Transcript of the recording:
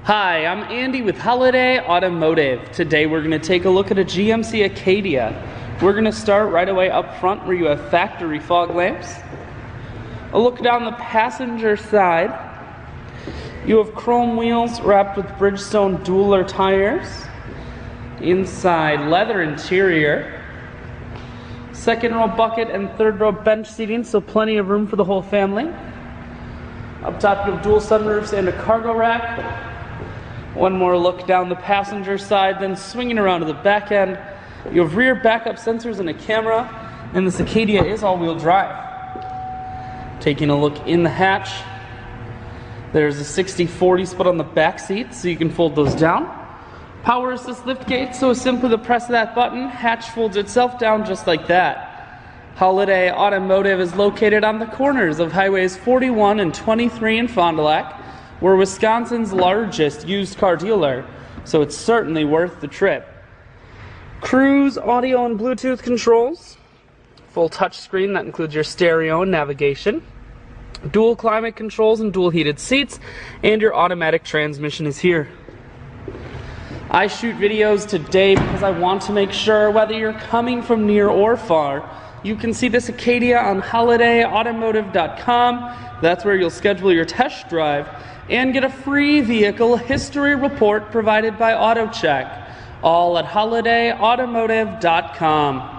Hi, I'm Andy with Holiday Automotive. Today we're going to take a look at a GMC Acadia. We're going to start right away up front where you have factory fog lamps. A look down the passenger side. You have chrome wheels wrapped with Bridgestone Dueler tires. Inside, leather interior. Second row bucket and third row bench seating, so plenty of room for the whole family. Up top you have dual sunroofs and a cargo rack. One more look down the passenger side, then swinging around to the back end. You have rear backup sensors and a camera, and this Acadia is all-wheel drive. Taking a look in the hatch, there's a 60/40 split on the back seat, so you can fold those down. Power assist lift gate, so simply the press of that button, hatch folds itself down just like that. Holiday Automotive is located on the corners of highways 41 and 23 in Fond du Lac. We're Wisconsin's largest used car dealer, so it's certainly worth the trip. Cruise audio and Bluetooth controls, full touch screen that includes your stereo and navigation, dual climate controls and dual heated seats, and your automatic transmission is here. I shoot videos today because I want to make sure whether you're coming from near or far, you can see this Acadia on holidayautomotive.com. That's where you'll schedule your test drive and get a free vehicle history report provided by AutoCheck, all at holidayautomotive.com.